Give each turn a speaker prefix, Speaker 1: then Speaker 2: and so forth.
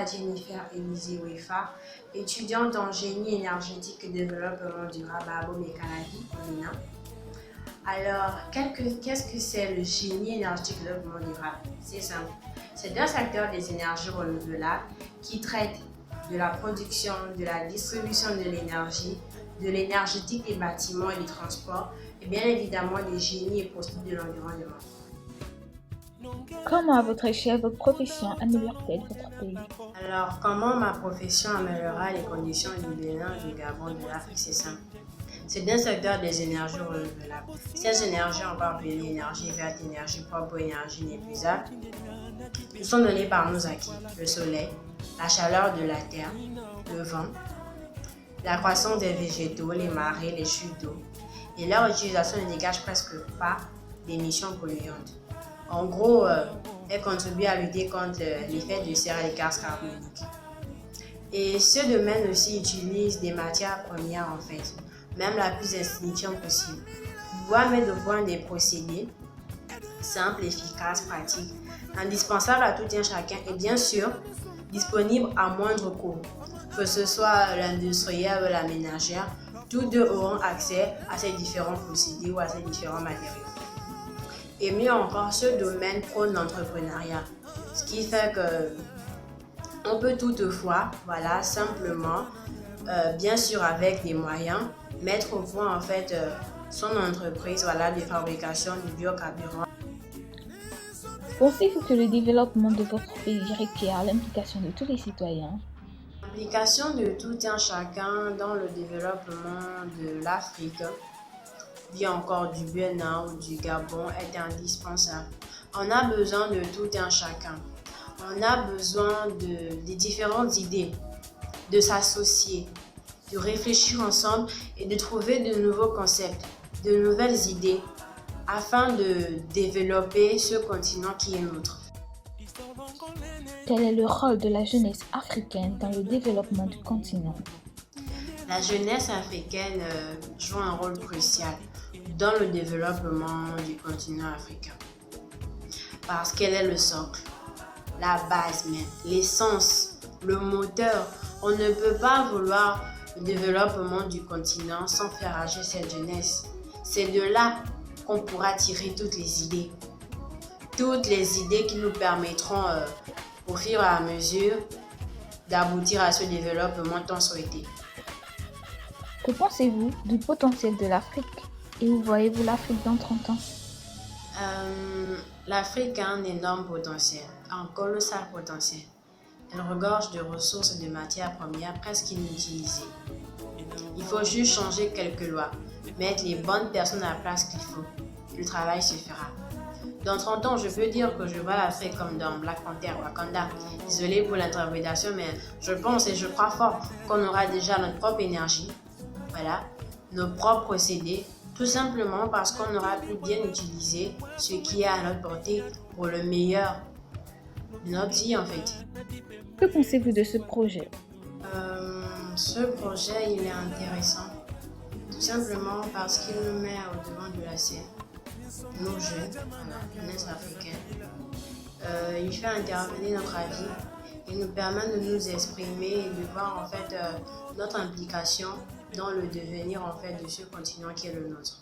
Speaker 1: à Jennifer Élysée Wefa, étudiante en génie énergétique et développement durable à Abomey-Calavi, au Bénin. Alors, qu'est-ce que c'est le génie énergétique et développement durable? C'est simple. C'est un secteur des énergies renouvelables qui traite de la production, de la distribution de l'énergie, de l'énergétique des bâtiments et des transports, et bien évidemment des génies et procédés de l'environnement.
Speaker 2: Comment, à votre échelle, votre profession améliore-t-elle votre pays?
Speaker 1: Alors, comment ma profession améliorera les conditions du Bénin, du Gabon, de l'Afrique? C'est simple. C'est un secteur des énergies renouvelables. Ces énergies, encore appelées énergie verte, énergie propre ou énergie inépuisable, nous sont données par nos acquis: le soleil, la chaleur de la terre, le vent, la croissance des végétaux, les marées, les chutes d'eau. Et leur utilisation ne dégage presque pas d'émissions polluantes. En gros, elle contribue à lutter contre l'effet de serre et les gaz carboniques. Et ce domaine aussi utilise des matières premières en fait, même la plus insignifiante possible. Pouvoir mettre au point des procédés simples, efficaces, pratiques, indispensables à tout un chacun et bien sûr disponibles à moindre coût. Que ce soit l'industriel ou la ménagère, tous deux auront accès à ces différents procédés ou à ces différents matériaux. Et mieux encore, ce domaine prône l'entrepreneuriat, ce qui fait que on peut toutefois, simplement, bien sûr avec des moyens, mettre au point en fait son entreprise, de fabrication du biocarburant.
Speaker 2: Pensez-vous que le développement de votre pays requiert l'implication de tous les citoyens?
Speaker 1: L'implication de tout un chacun dans le développement de l'Afrique, bien encore du Bénin ou du Gabon, est indispensable. On a besoin de tout un chacun. On a besoin des différentes idées, de s'associer, de réfléchir ensemble et de trouver de nouveaux concepts, de nouvelles idées afin de développer ce continent qui est nôtre.
Speaker 2: Quel est le rôle de la jeunesse africaine dans le développement du continent?
Speaker 1: La jeunesse africaine joue un rôle crucial dans le développement du continent africain parce qu'elle est le socle, la base même, l'essence, le moteur. On ne peut pas vouloir le développement du continent sans faire agir cette jeunesse. C'est de là qu'on pourra tirer toutes les idées qui nous permettront au fur et à mesure d'aboutir à ce développement tant souhaité.
Speaker 2: Que pensez-vous du potentiel de l'Afrique et où voyez-vous l'Afrique dans 30 ans?
Speaker 1: L'Afrique a un énorme potentiel, un colossal potentiel. Elle regorge de ressources et de matières premières presque inutilisées. Il faut juste changer quelques lois, mettre les bonnes personnes à la place qu'il faut. Le travail se fera. Dans 30 ans, je peux dire que je vois l'Afrique comme dans Black Panther, Wakanda. Désolée pour l'interprétation, mais je pense et je crois fort qu'on aura déjà notre propre énergie, nos propres procédés, tout simplement parce qu'on aura pu bien utiliser ce qui est à notre portée pour le meilleur de notre vie en fait.
Speaker 2: Que pensez-vous de ce projet?
Speaker 1: Ce projet, il est intéressant, tout simplement parce qu'il nous met au devant de la scène, nos jeunes, la jeunesse africaine. Il fait intervenir notre avis, il nous permet de nous exprimer et de voir en fait notre implication dans le devenir en fait de ce continent qui est le nôtre.